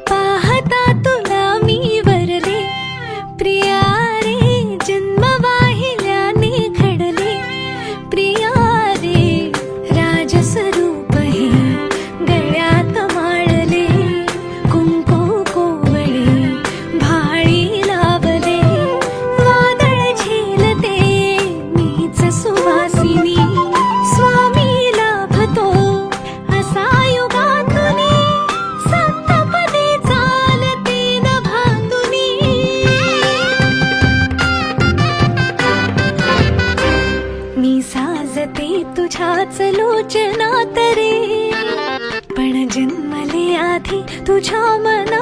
पाहता तुला मी वरले प्रिया रे, जन्म वाहिल्याने घडले प्रिया रे, राजस्वरूप हे गळ्यात माळले, कुंकू कोवळे भाळी लावले, वादळ झेलते मीच सुवासिनी, स्वामी लाभतो असा युगातुनी, सप्तपदी चालते नभातुनी। मी साजते तुझ्याच लोचनात रे, पण जन्मले आधी तुझ्या मनात